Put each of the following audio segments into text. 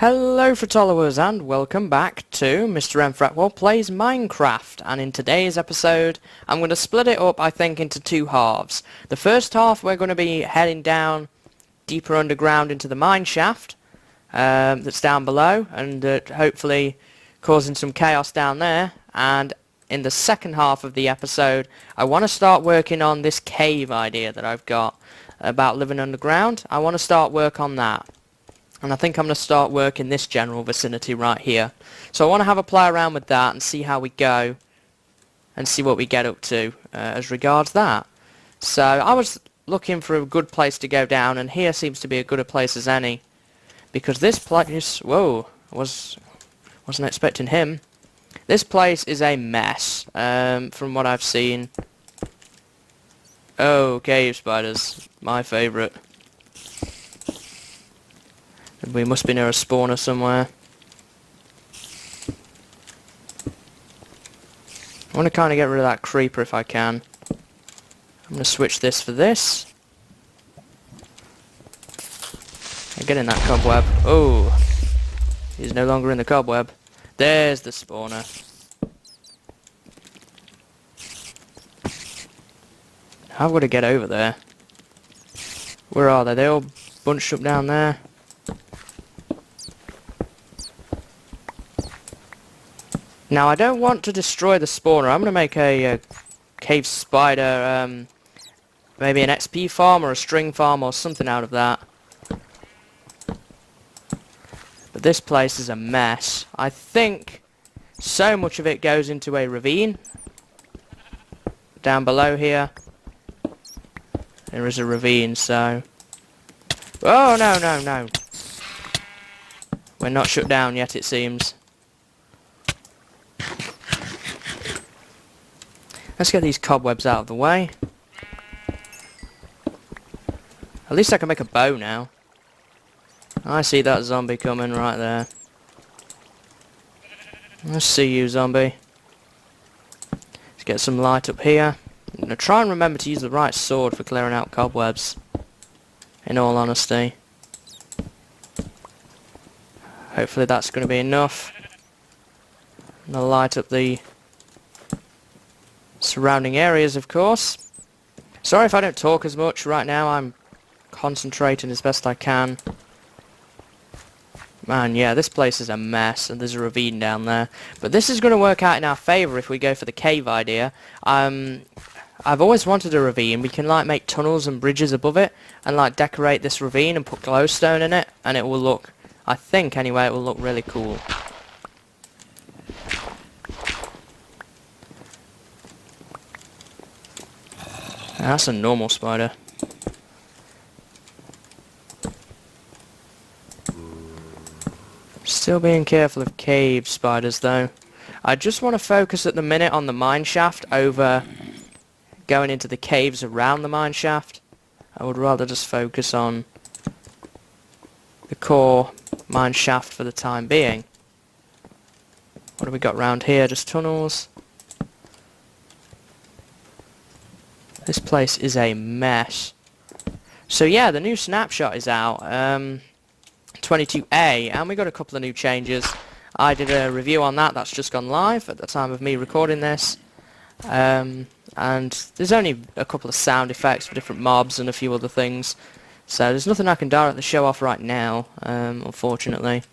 Hello followers and welcome back to MrMFretwell Plays Minecraft, and in today's episode I'm going to split it up I think into two halves. The first half we're going to be heading down deeper underground into the mine shaft that's down below, and hopefully causing some chaos down there. And in the second half of the episode I want to start working on this cave idea that I've got about living underground. I want to start work on that. And I think I'm going to start work in this general vicinity right here. So I want to have a play around with that and see how we go. And see what we get up to as regards that. So I was looking for a good place to go down, and here seems to be a good a place as any. Because this place... Whoa, wasn't expecting him. This place is a mess from what I've seen. Oh, cave spiders. My favourite. We must be near a spawner somewhere. I want to kind of get rid of that creeper if I can. I'm going to switch this for this. And get in that cobweb. Oh, he's no longer in the cobweb. There's the spawner. How would I get over there? Where are they? They all bunched up down there. Now I don't want to destroy the spawner. I'm going to make a cave spider, maybe an XP farm or a string farm or something out of that. But this place is a mess. I think so much of it goes into a ravine. Down below here there is a ravine, so... Oh, no, no, no. We're not shut down yet, it seems. Let's get these cobwebs out of the way. At least I can make a bow now. I see that zombie coming right there. Let's see you, zombie. Let's get some light up here. I'm going to try and remember to use the right sword for clearing out cobwebs, in all honesty. Hopefully that's going to be enough. I'm going to light up the surrounding areas, of course. Sorry if I don't talk as much right now. I'm concentrating as best I can. Man, yeah, this place is a mess, and there's a ravine down there. But this is going to work out in our favour if we go for the cave idea. I've always wanted a ravine. We can like make tunnels and bridges above it, and like decorate this ravine and put glowstone in it, and it will look, I think anyway, it will look really cool. That's a normal spider. Still being careful of cave spiders though. I just want to focus at the minute on the mine shaft over going into the caves around the mine shaft. I would rather just focus on the core mine shaft for the time being. What have we got round here? Just tunnels. This place is a mess. So yeah, the new snapshot is out, 22A, and we got a couple of new changes. I did a review on that, that's just gone live at the time of me recording this. And there's only a couple of sound effects for different mobs and a few other things. So there's nothing I can directly show off right now, unfortunately.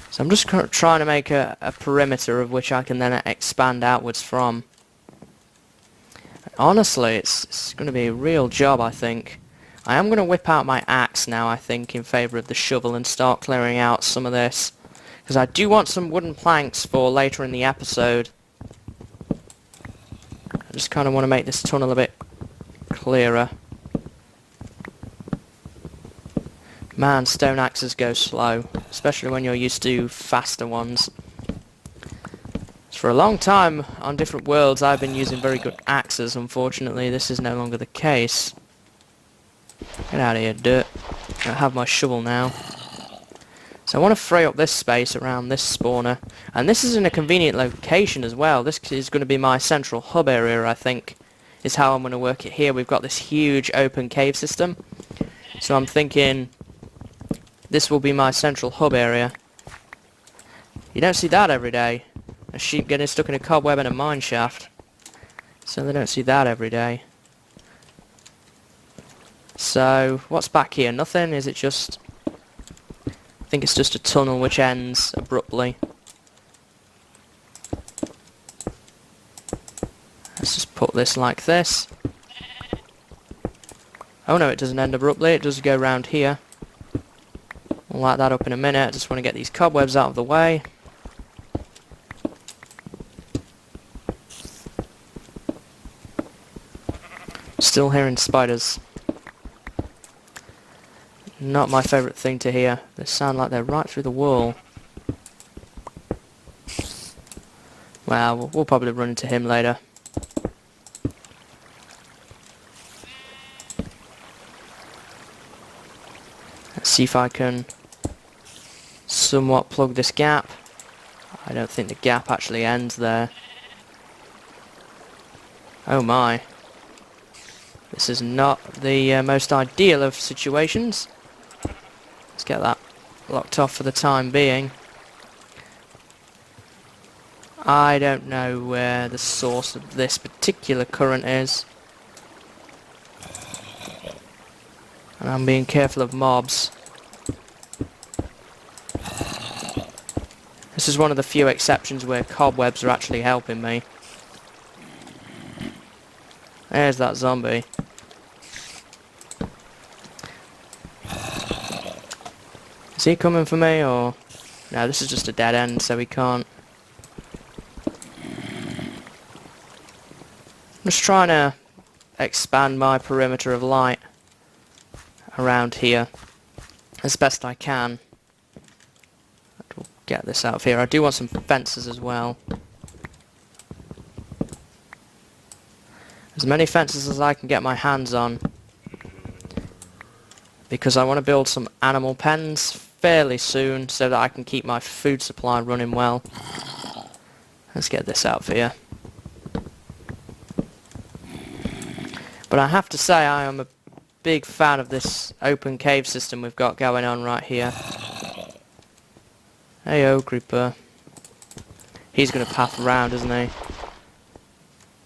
So I'm just trying to make a perimeter of which I can then expand outwards from. Honestly, it's going to be a real job, I think. I am going to whip out my axe now, I think, in favour of the shovel and start clearing out some of this. Because I do want some wooden planks for later in the episode. I just kind of want to make this tunnel a bit clearer. Man, stone axes go slow, especially when you're used to faster ones. For a long time on different worlds I've been using very good axes. Unfortunately this is no longer the case. Get out of here, dirt. I have my shovel now. So I want to free up this space around this spawner, and this is in a convenient location as well. This is going to be my central hub area, I think, is how I'm going to work it here. We've got this huge open cave system, so I'm thinking This will be my central hub area. You don't see that every day. A sheep getting stuck in a cobweb in a mine shaft. So they don't see that every day. So, what's back here? Nothing? Is it just... I think it's just a tunnel which ends abruptly. Let's just put this like this. Oh no, it doesn't end abruptly, it does go round here. We'll light that up in a minute. I just want to get these cobwebs out of the way. Still hearing spiders. Not my favourite thing to hear. They sound like they're right through the wall. Well, we'll probably run into him later. Let's see if I can somewhat plug this gap. I don't think the gap actually ends there. Oh my. This is not the most ideal of situations. Let's get that locked off for the time being. I don't know where the source of this particular current is. And I'm being careful of mobs. This is one of the few exceptions where cobwebs are actually helping me. There's that zombie. Is he coming for me, or... No, this is just a dead end, so he can't. I'm just trying to expand my perimeter of light around here as best I can. We'll get this out of here. I do want some fences as well. As many fences as I can get my hands on, because I want to build some animal pens fairly soon so that I can keep my food supply running well. Let's get this out of here. But I have to say I am a big fan of this open cave system we've got going on right here. Heyo, creeper. He's going to path around, isn't he?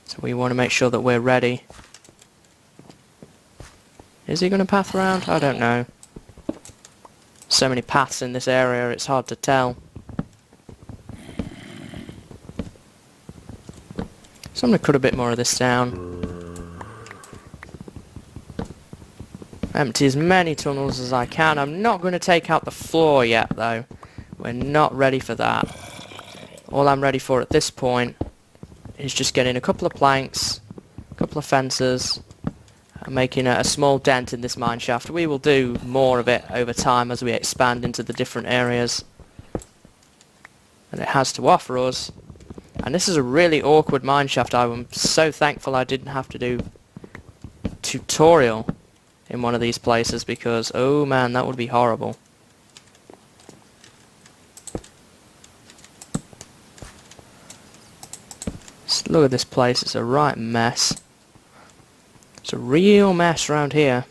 So we want to make sure that we're ready. Is he going to path around? I don't know. So many paths in this area, it's hard to tell. So I'm going to cut a bit more of this down. Empty as many tunnels as I can. I'm not going to take out the floor yet, though. We're not ready for that. All I'm ready for at this point is just getting a couple of planks, a couple of fences, making a small dent in this mine shaft. We will do more of it over time as we expand into the different areas that it has to offer us. And this is a really awkward mine shaft. I'm so thankful I didn't have to do a tutorial in one of these places, because oh man, that would be horrible. Just look at this place, it's a right mess. It's a real mess around here.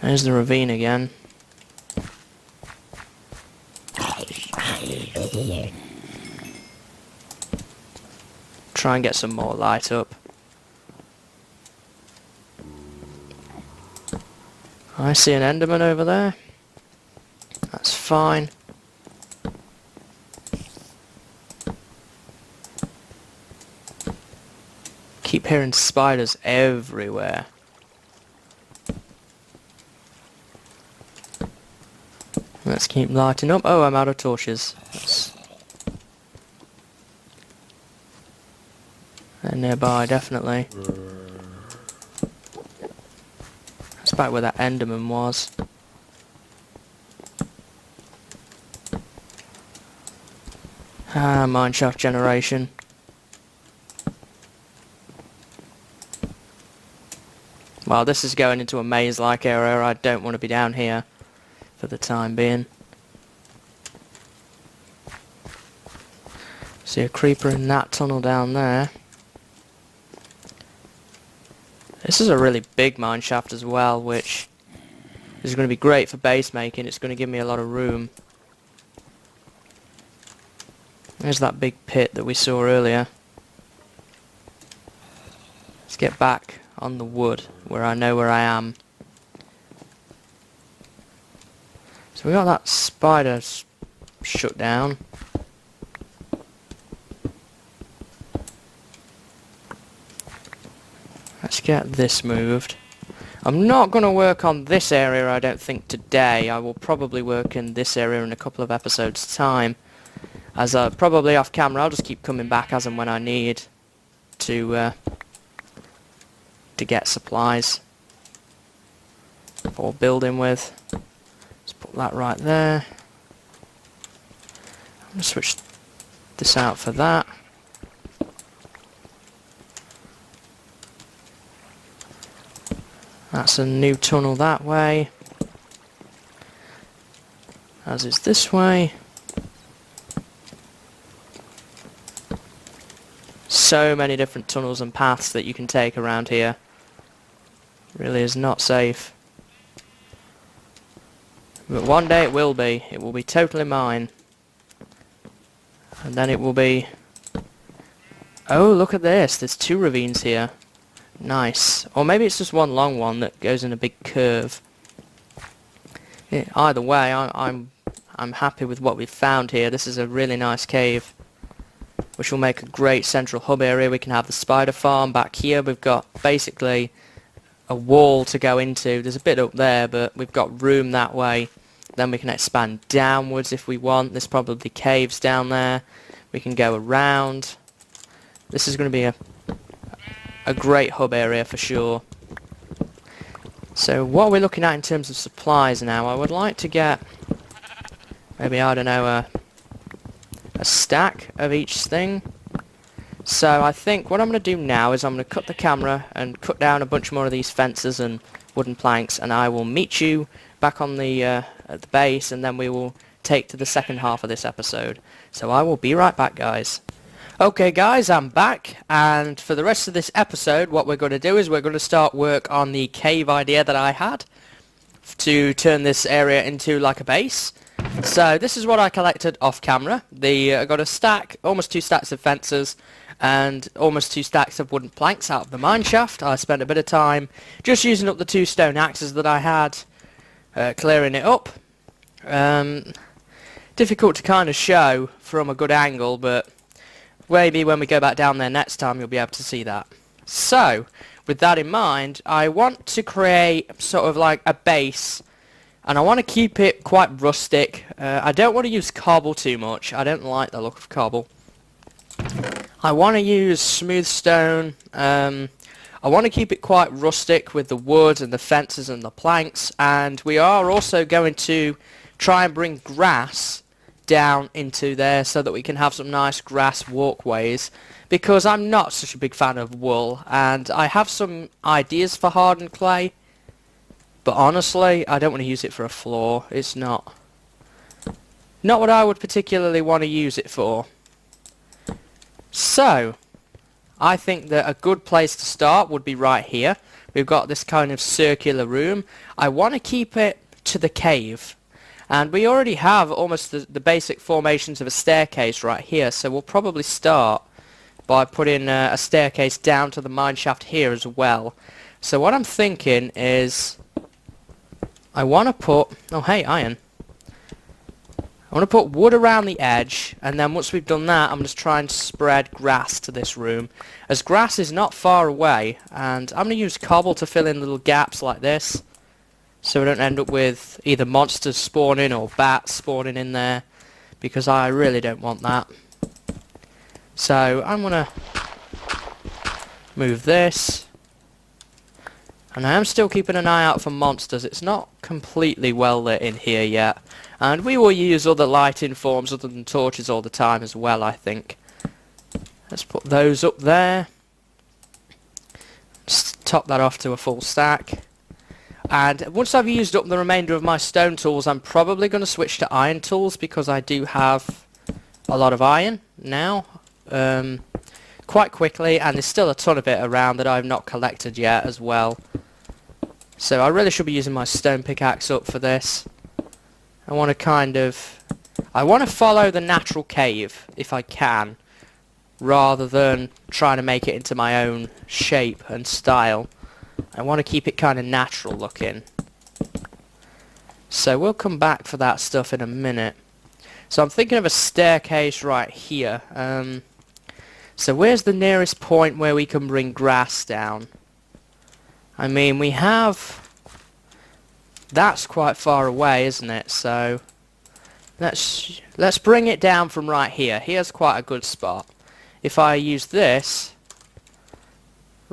There's the ravine again. Try and get some more light up. I see an Enderman over there. That's fine. Keep hearing spiders everywhere. Let's keep lighting up. Oh, I'm out of torches. They're nearby, definitely. That's back where that Enderman was. Ah, mineshaft generation. Well, this is going into a maze-like area. I don't want to be down here for the time being. See a creeper in that tunnel down there. This is a really big mine shaft as well, which is going to be great for base making. It's going to give me a lot of room. There's that big pit that we saw earlier. Let's get back on the wood where I know where I am. So we got that spider shut down. Let's get this moved. I'm not going to work on this area, I don't think, today. I will probably work in this area in a couple of episodes' time. As probably off camera, I'll just keep coming back as and when I need to get supplies for building with. Let's put that right there. I'm going to switch this out for that. That's a new tunnel that way, as is this way. So many different tunnels and paths that you can take around here. Really is not safe. But one day it will be. It will be totally mine. And then it will be... Oh, look at this. There's 2 ravines here. Nice. Or maybe it's just one long one that goes in a big curve. Yeah, either way, I'm happy with what we've found here. This is a really nice cave, which will make a great central hub area. We can have the spider farm back here. We've got basically a wall to go into. There's a bit up there, but we've got room that way. Then we can expand downwards if we want. There's probably caves down there. We can go around. This is going to be a great hub area for sure. So what are we looking at in terms of supplies now? I would like to get maybe, I don't know, a stack of each thing. So I think what I'm going to do now is I'm going to cut the camera and cut down a bunch more of these fences and wooden planks, and I will meet you back on the at the base, and then we will take to the second half of this episode. So I will be right back, guys. Okay guys, I'm back, and for the rest of this episode what we're going to do is we're going to start work on the cave idea that I had to turn this area into like a base. So this is what I collected off camera. I got a stack, almost 2 stacks of fences and almost 2 stacks of wooden planks out of the mine shaft. I spent a bit of time just using up the 2 stone axes that I had, clearing it up. Difficult to kind of show from a good angle, but maybe when we go back down there next time you'll be able to see that. So, with that in mind, I want to create sort of like a base, and I want to keep it quite rustic. I don't want to use cobble too much. I don't like the look of cobble. I want to use smooth stone. I want to keep it quite rustic with the wood and the fences and the planks, and we are also going to try and bring grass down into there so that we can have some nice grass walkways, because I'm not such a big fan of wool, and I have some ideas for hardened clay, but honestly I don't want to use it for a floor. It's not what I would particularly want to use it for. So I think that a good place to start would be right here. We've got this kind of circular room. I want to keep it to the cave. And we already have almost the basic formations of a staircase right here, so we'll probably start by putting a staircase down to the mine shaft here as well. So what I'm thinking is I want to put... Oh, hey, iron. I want to put wood around the edge, and then once we've done that, I'm just trying to spread grass to this room, as grass is not far away, and I'm going to use cobble to fill in little gaps like this, so we don't end up with either monsters spawning or bats spawning in there, because I really don't want that. So I'm going to move this, and I am still keeping an eye out for monsters. It's not completely well lit in here yet, and we will use other lighting forms other than torches all the time as well, I think. Let's put those up there. Just top that off to a full stack. And once I've used up the remainder of my stone tools, I'm probably going to switch to iron tools, because I do have a lot of iron now. Quite quite quickly, and there's still a ton of it around that I've not collected yet as well. So I really should be using my stone pickaxe up for this. I want to follow the natural cave if I can, rather than trying to make it into my own shape and style. I want to keep it kind of natural looking. So we'll come back for that stuff in a minute. So I'm thinking of a staircase right here. So where's the nearest point where we can bring grass down? I mean, we have... That's quite far away, isn't it? So let's bring it down from right here. Here's quite a good spot. If I use this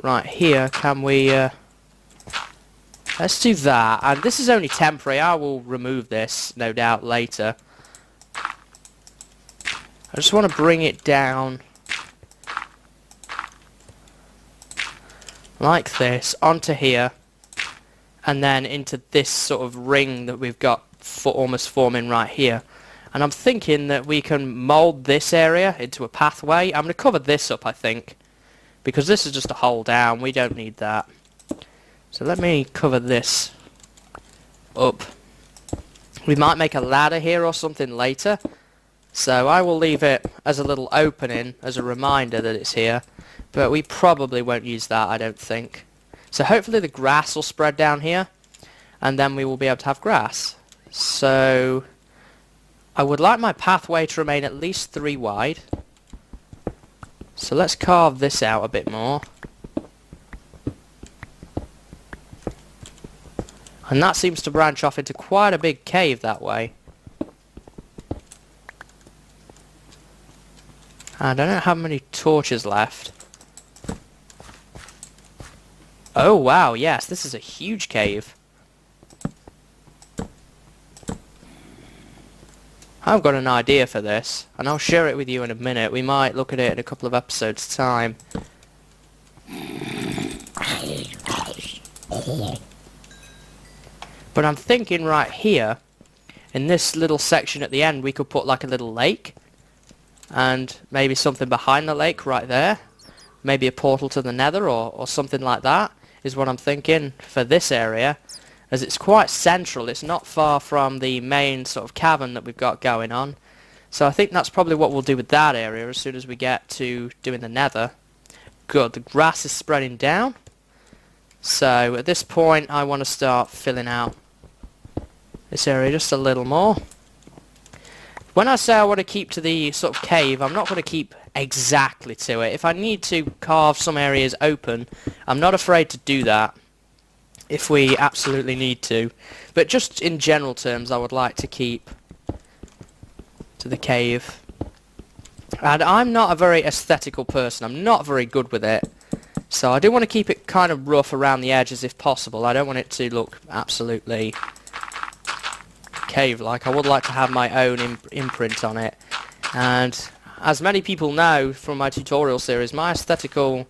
right here, can we... let's do that. And this is only temporary. I will remove this, no doubt, later. I just want to bring it down like this, onto here, and then into this sort of ring that we've got almost forming right here. And I'm thinking that we can mould this area into a pathway. I'm going to cover this up, I think, because this is just a hole down. We don't need that. So let me cover this up. We might make a ladder here or something later. So I will leave it as a little opening, as a reminder that it's here. But we probably won't use that, I don't think. So hopefully the grass will spread down here, and then we will be able to have grass. So I would like my pathway to remain at least 3 wide. So let's carve this out a bit more. And that seems to branch off into quite a big cave that way. And I don't have many torches left. Oh wow, yes, this is a huge cave. I've got an idea for this, and I'll share it with you in a minute. We might look at it in a couple of episodes' time. But I'm thinking right here, in this little section at the end, we could put like a little lake. And maybe something behind the lake right there. Maybe a portal to the nether or something like that is what I'm thinking for this area. As it's quite central, it's not far from the main sort of cavern that we've got going on. So I think that's probably what we'll do with that area as soon as we get to doing the nether. Good, the grass is spreading down. So at this point I want to start filling out this area just a little more. When I say I want to keep to the sort of cave, I'm not going to keep exactly to it. If I need to carve some areas open, I'm not afraid to do that if we absolutely need to. But just in general terms, I would like to keep to the cave. And I'm not a very aesthetical person. I'm not very good with it. So I do want to keep it kind of rough around the edges if possible. I don't want it to look absolutely cave-like. I would like to have my own imprint on it. And as many people know from my tutorial series, my aesthetical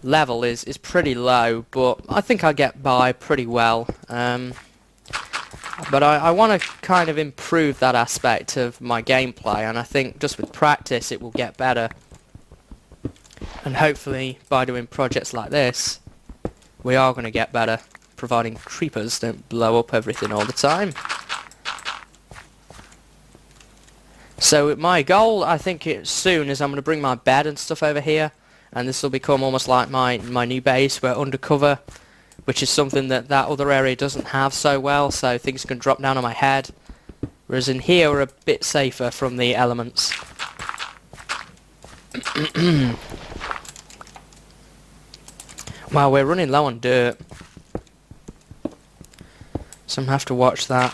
level is pretty low, but I think I get by pretty well. But I want to kind of improve that aspect of my gameplay, and I think just with practice it will get better. And hopefully by doing projects like this, we are going to get better, providing creepers don't blow up everything all the time. So my goal, I think soon, is I'm going to bring my bed and stuff over here, and this will become almost like my new base. We're undercover, which is something that other area doesn't have so well, so things can drop down on my head. Whereas in here we're a bit safer from the elements. Wow, we're running low on dirt, so I'm going to have to watch that.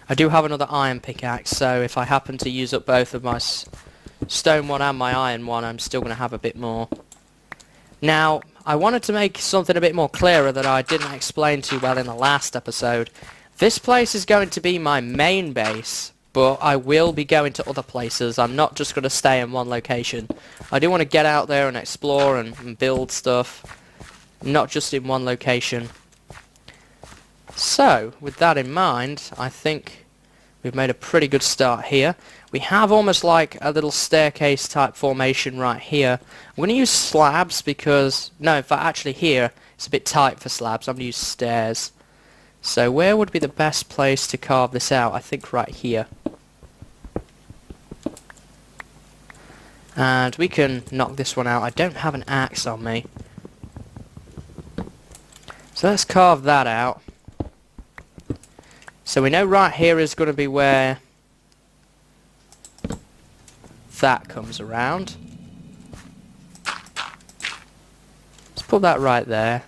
I do have another iron pickaxe, so if I happen to use up both of my stone one and my iron one, I'm still going to have a bit more. Now, I wanted to make something a bit more clearer that I didn't explain too well in the last episode. This place is going to be my main base, but I will be going to other places. I'm not just going to stay in one location. I do want to get out there and explore and build stuff, not just in one location. So, with that in mind, I think We've made a pretty good start here. We have almost like a little staircase type formation right here. I'm going to use slabs because, no, in fact actually here it's a bit tight for slabs. I'm going to use stairs. So where would be the best place to carve this out? I think right here. And we can knock this one out. I don't have an axe on me. So let's carve that out. So we know right here is going to be where that comes around. Let's put that right there.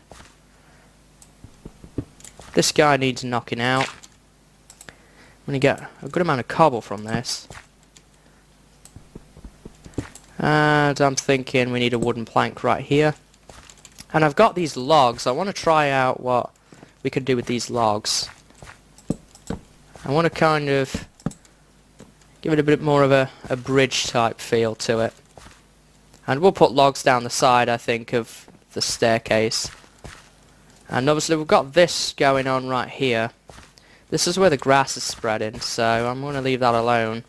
This guy needs knocking out. I'm going to get a good amount of cobble from this. And I'm thinking we need a wooden plank right here. And I've got these logs. I want to try out what we could do with these logs. I want to kind of give it a bit more of a bridge type feel to it. And we'll put logs down the side, I think, of the staircase. And obviously we've got this going on right here. This is where the grass is spreading, so I'm going to leave that alone.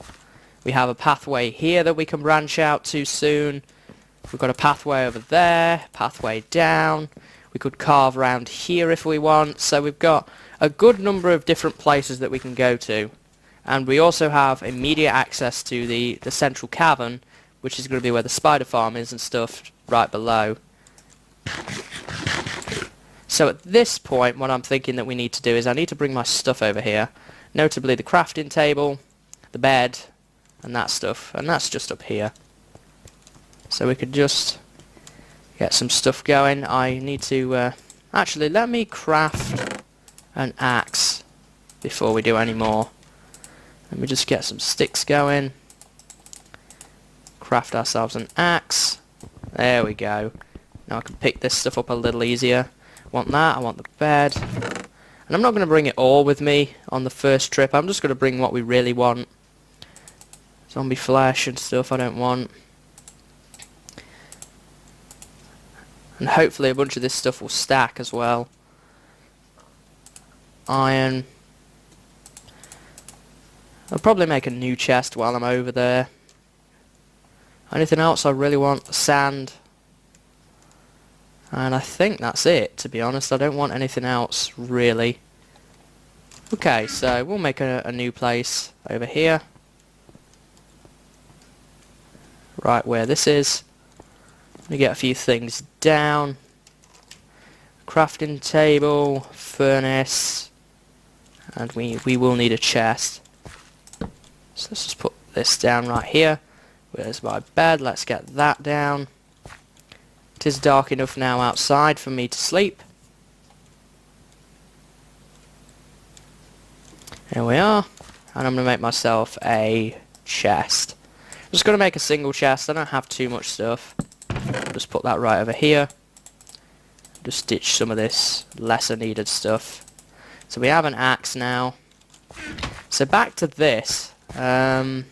We have a pathway here that we can branch out to soon. We've got a pathway over there, pathway down. We could carve around here if we want. So we've got a good number of different places that we can go to. And we also have immediate access to the central cavern, which is going to be where the spider farm is and stuff right below. So at this point, what I'm thinking that we need to do is I need to bring my stuff over here. Notably the crafting table, the bed, and that stuff. And that's just up here. So we could just get some stuff going. I need to... actually, let me craft an axe before we do any more. Let me just get some sticks going. Craft ourselves an axe. There we go. Now I can pick this stuff up a little easier. Want that, I want the bed. And I'm not going to bring it all with me on the first trip. I'm just going to bring what we really want. Zombie flesh and stuff I don't want. And hopefully a bunch of this stuff will stack as well. Iron. I'll probably make a new chest while I'm over there. Anything else I really want? Sand. And I think that's it, to be honest. I don't want anything else, really. Okay, so we'll make a new place over here. Right where this is. Let me get a few things down. Crafting table, furnace, and we will need a chest. So let's just put this down right here. Where's my bed? Let's get that down. It is dark enough now outside for me to sleep. Here we are. And I'm going to make myself a chest. I'm just going to make a single chest. I don't have too much stuff. I'll just put that right over here. Just ditch some of this lesser needed stuff. So we have an axe now. So back to this. Yeah,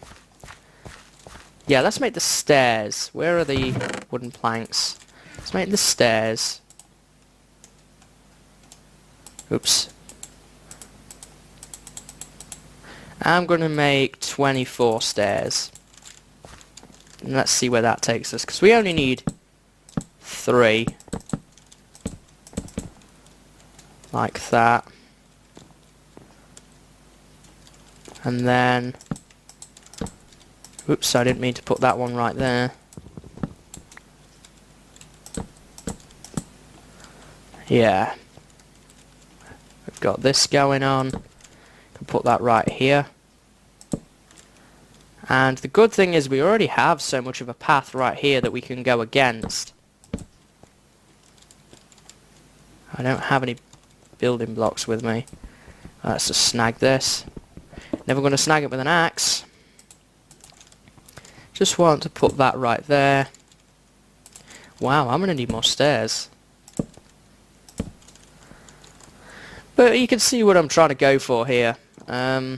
let's make the stairs. Where are the wooden planks? Let's make the stairs. Oops. I'm going to make 24 stairs. And let's see where that takes us, because we only need 3. Like that. And then... Oops, I didn't mean to put that one right there. Yeah. We've got this going on. Can put that right here. And the good thing is we already have so much of a path right here that we can go against. I don't have any building blocks with me. Let's just snag this. Never going to snag it with an axe. Just want to put that right there. Wow, I'm going to need more stairs. But you can see what I'm trying to go for here. I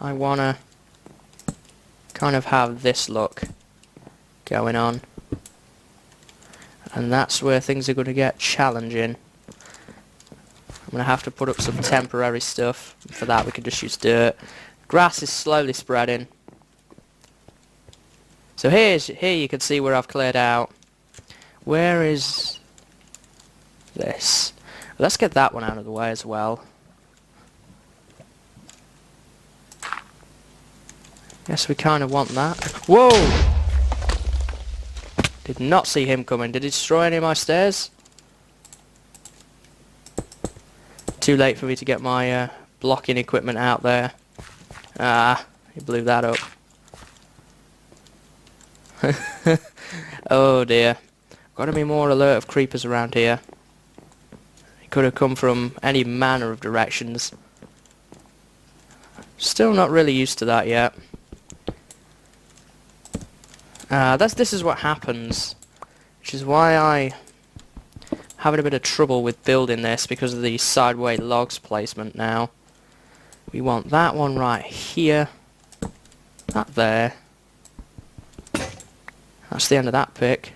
want to kind of have this look going on. And that's where things are going to get challenging. I'm going to have to put up some temporary stuff. For that we can just use dirt. Grass is slowly spreading. So here you can see where I've cleared out. Where is this? Let's get that one out of the way as well. Guess we kind of want that. Whoa! Did not see him coming. Did he destroy any of my stairs? Too late for me to get my blocking equipment out there. Ah, he blew that up. Oh dear. Gotta be more alert of creepers around here. He could have come from any manner of directions. Still not really used to that yet. This is what happens, which is why I having a bit of trouble with building this because of the sideways logs placement now. We want that one right here, that there. That's the end of that pick.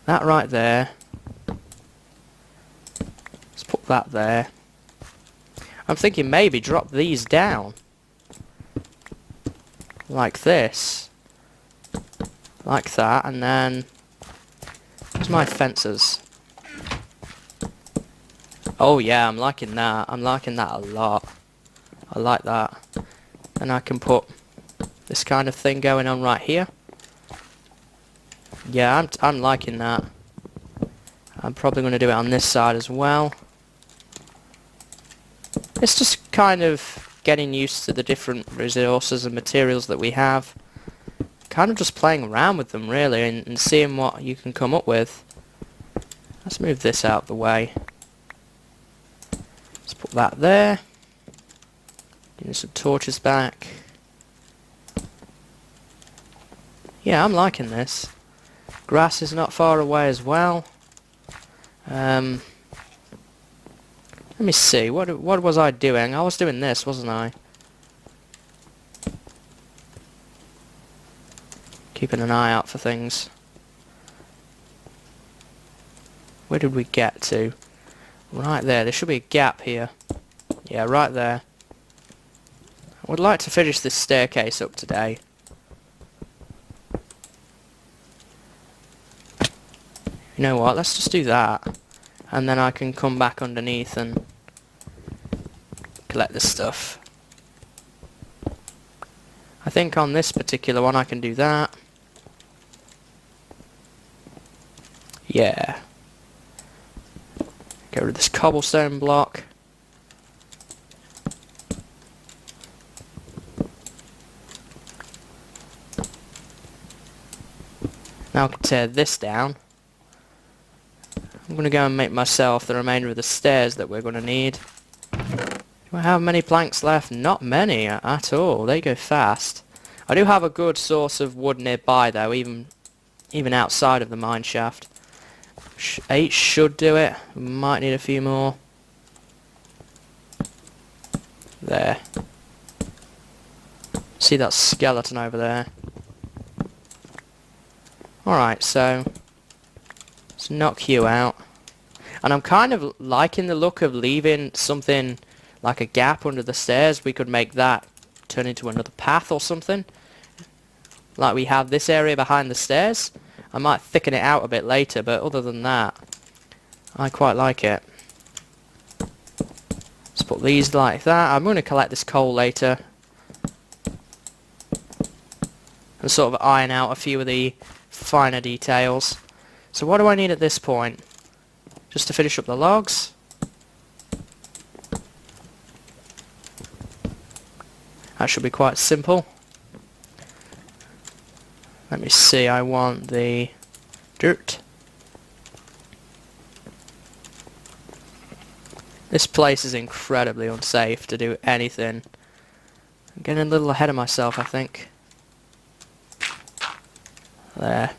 That right there. Let's put that there. I'm thinking maybe drop these down like this. Like that, and then where's my fences? Oh yeah, I'm liking that. I'm liking that a lot. I like that. And I can put this kind of thing going on right here. Yeah, I'm liking that. I'm probably going to do it on this side as well. It's just kind of getting used to the different resources and materials that we have. Kind of just playing around with them really and seeing what you can come up with. Let's move this out of the way. Let's put that there. Getting some torches back. Yeah, I'm liking this. Grass is not far away as well. Let me see, what was I doing? I was doing this, wasn't I? Keeping an eye out for things. Where did we get to? Right there, there should be a gap here. Yeah, right there. I would like to finish this staircase up today. You know what, let's just do that. And then I can come back underneath and collect this stuff. I think on this particular one I can do that. Yeah. Get rid of this cobblestone block. Now I can tear this down. I'm going to go and make myself the remainder of the stairs that we're going to need. Do I have many planks left? Not many at all. They go fast. I do have a good source of wood nearby though, even outside of the mine shaft. 8 should do it. Might need a few more. There. See that skeleton over there? Alright, so let's knock you out. And I'm kind of liking the look of leaving something like a gap under the stairs. We could make that turn into another path or something. Like we have this area behind the stairs. I might thicken it out a bit later, but other than that, I quite like it. Let's put these like that. I'm going to collect this coal later. And sort of iron out a few of the finer details. So what do I need at this point? Just to finish up the logs. That should be quite simple. Let me see, I want the dirt. This place is incredibly unsafe to do anything. I'm getting a little ahead of myself, I think. There.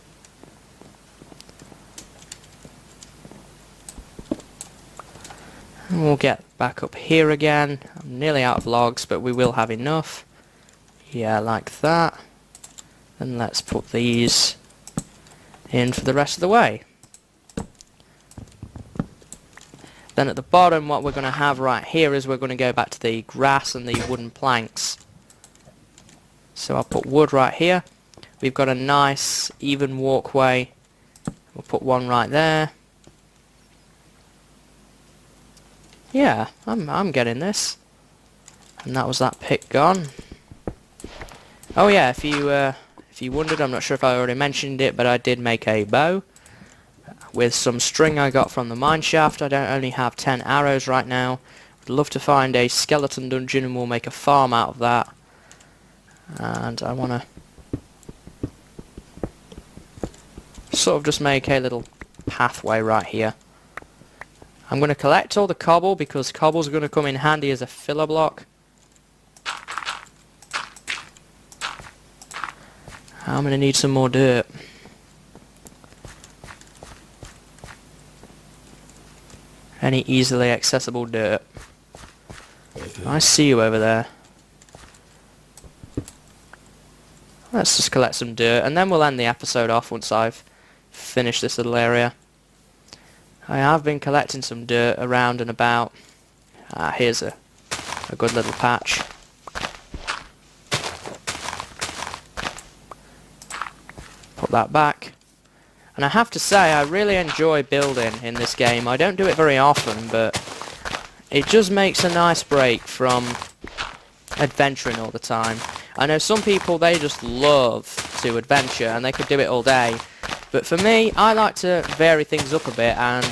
And we'll get back up here again. I'm nearly out of logs, but we will have enough. Yeah, like that. And let's put these in for the rest of the way. Then at the bottom, what we're going to have right here is we're going to go back to the grass and the wooden planks. So I'll put wood right here. We've got a nice even walkway. We'll put one right there. Yeah, I'm getting this. And that was that pick gone. Oh yeah, if you wondered, I'm not sure if I already mentioned it, but I did make a bow with some string I got from the mine shaft. I don't only have 10 arrows right now. I'd love to find a skeleton dungeon and we'll make a farm out of that. And I want to sort of just make a little pathway right here. I'm going to collect all the cobble because cobble's going to come in handy as a filler block. I'm going to need some more dirt. Any easily accessible dirt. I see you over there. Let's just collect some dirt and then we'll end the episode off once I've finished this little area. I have been collecting some dirt around and about. Here's a good little patch. Put that back. And I have to say, I really enjoy building in this game. I don't do it very often, but it just makes a nice break from adventuring all the time. I know some people, they just love to adventure and they could do it all day. But for me, I like to vary things up a bit, and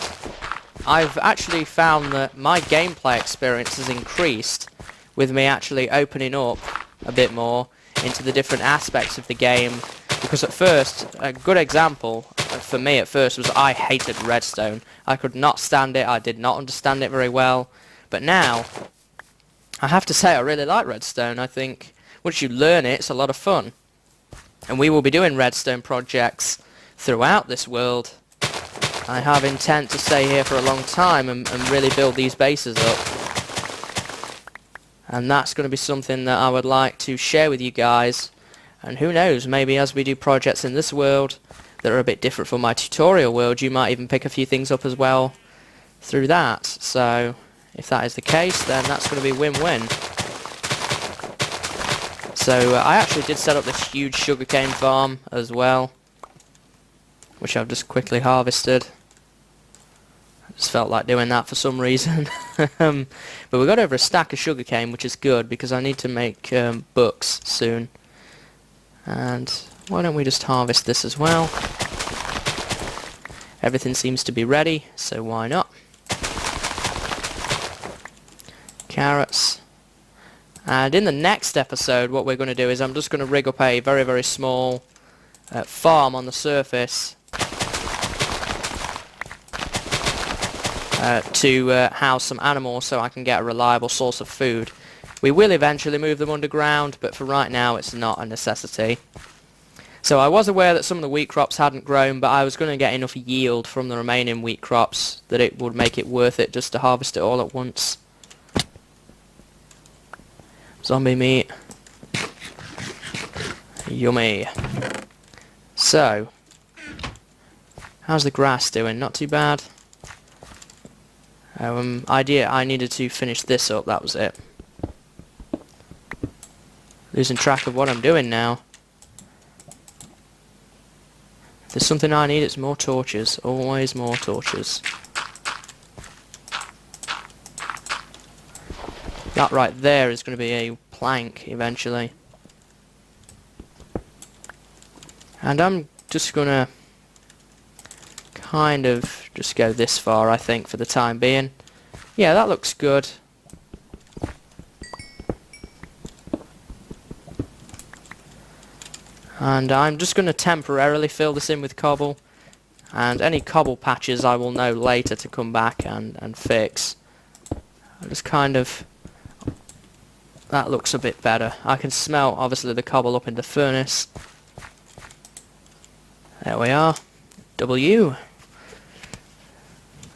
I've actually found that my gameplay experience has increased with me actually opening up a bit more into the different aspects of the game. Because at first, a good example for me at first was I hated redstone. I could not stand it, I did not understand it very well. But now, I have to say I really like redstone. I think once you learn it, it's a lot of fun. And we will be doing redstone projects throughout this world. I have intent to stay here for a long time and really build these bases up. And that's going to be something that I would like to share with you guys. And who knows, maybe as we do projects in this world that are a bit different from my tutorial world, you might even pick a few things up as well through that. So if that is the case, then that's going to be win-win. So I actually did set up this huge sugarcane farm as well, which I've just quickly harvested. I just felt like doing that for some reason. But we got over a stack of sugarcane, which is good because I need to make books soon. And why don't we just harvest this as well? Everything seems to be ready, so why not? Carrots. And in the next episode, what we're going to do is I'm just going to rig up a very, very small farm on the surface to house some animals so I can get a reliable source of food. We will eventually move them underground, but for right now it's not a necessity. So I was aware that some of the wheat crops hadn't grown, but I was going to get enough yield from the remaining wheat crops that it would make it worth it just to harvest it all at once. Zombie meat. Yummy. So, how's the grass doing? Not too bad. I needed to finish this up, that was it. Losing track of what I'm doing now. If there's something I need, it's more torches. Always more torches. That right there is going to be a plank eventually. And I'm just going to kind of just go this far, I think, for the time being. Yeah, that looks good. And I'm just going to temporarily fill this in with cobble. And any cobble patches I will know later to come back and fix. I just kind of... That looks a bit better. I can smelt, obviously, the cobble up in the furnace. There we are. W.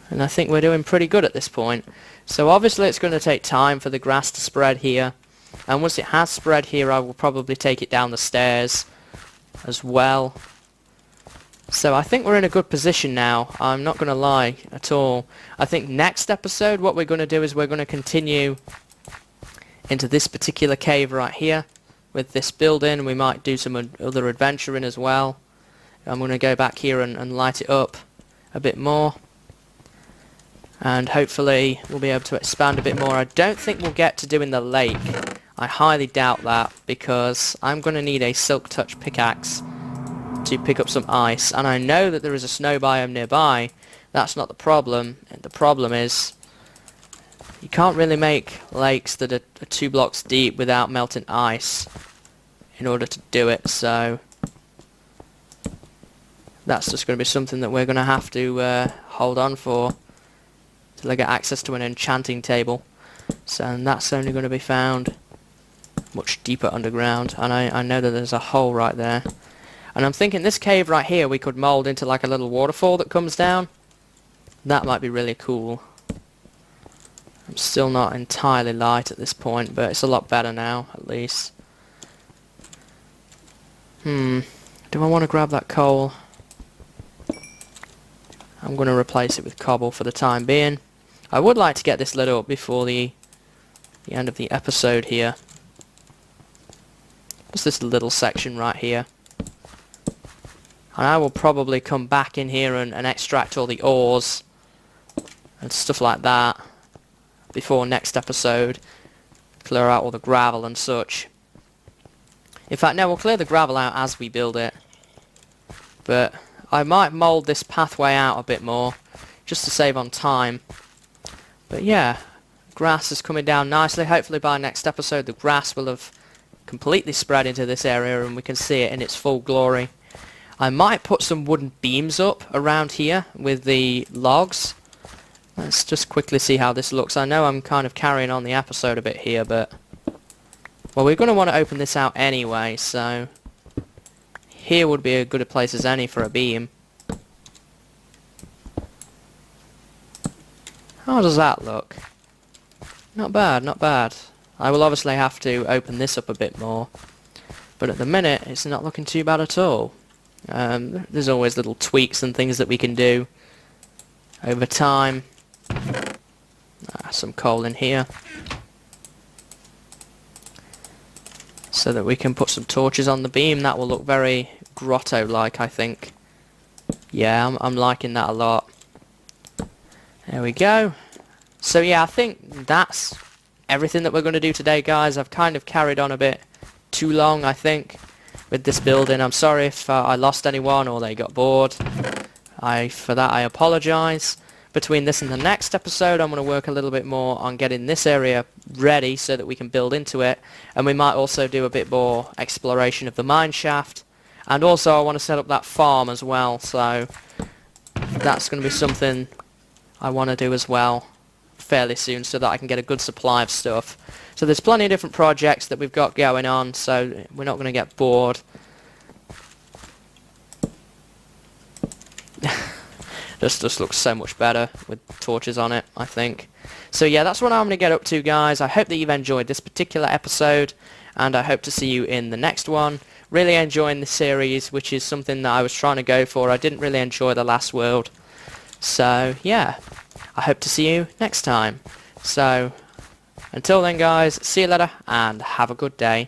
And I think we're doing pretty good at this point. So obviously it's going to take time for the grass to spread here. And once it has spread here, I will probably take it down the stairs as well. So I think we're in a good position now. I'm not going to lie at all. I think next episode what we're going to do is we're going to continue into this particular cave right here. with this building. We might do some other adventuring as well. I'm going to go back here and light it up a bit more. And hopefully we'll be able to expand a bit more. I don't think we'll get to doing the lake. I highly doubt that, because I'm going to need a silk touch pickaxe to pick up some ice. And I know that there is a snow biome nearby. That's not the problem. The problem is you can't really make lakes that are 2 blocks deep without melting ice in order to do it. So that's just going to be something that we're going to have to hold on for till I get access to an enchanting table. So and that's only going to be found much deeper underground, and I know that there's a hole right there. And I'm thinking this cave right here we could mould into like a little waterfall that comes down. That might be really cool. I'm still not entirely light at this point, but it's a lot better now, at least. Do I want to grab that coal? I'm going to replace it with cobble for the time being. I would like to get this lit up before the end of the episode here. Just this little section right here. And I will probably come back in here and extract all the ores and stuff like that before next episode. Clear out all the gravel and such. In fact, no, we'll clear the gravel out as we build it. But I might mould this pathway out a bit more, just to save on time. But yeah, grass is coming down nicely. Hopefully by next episode the grass will have completely spread into this area and we can see it in its full glory. I might put some wooden beams up around here with the logs. Let's just quickly see how this looks. I know I'm kind of carrying on the episode a bit here, but well, we're going to want to open this out anyway, so here would be as good a place as any for a beam. How does that look? Not bad, not bad. I will obviously have to open this up a bit more, but at the minute it's not looking too bad at all. There's always little tweaks and things that we can do over time. Some coal in here so that we can put some torches on the beam. That will look very grotto-like, I think. Yeah, I'm liking that a lot. There we go. So yeah, I think that's everything that we're going to do today, guys. I've kind of carried on a bit too long, I think, with this building. I'm sorry if I lost anyone or they got bored. For that I apologise. Between this and the next episode, I'm going to work a little bit more on getting this area ready so that we can build into it. And we might also do a bit more exploration of the mine shaft. And also I want to set up that farm as well, so that's going to be something I want to do as well fairly soon so that I can get a good supply of stuff. So there's plenty of different projects that we've got going on, so we're not going to get bored. This just looks so much better with torches on it, I think. So yeah, that's what I'm going to get up to, guys. I hope that you've enjoyed this particular episode, and I hope to see you in the next one. Really enjoying the series, which is something that I was trying to go for. I didn't really enjoy the last world. So yeah, I hope to see you next time. So until then, guys, see you later and have a good day.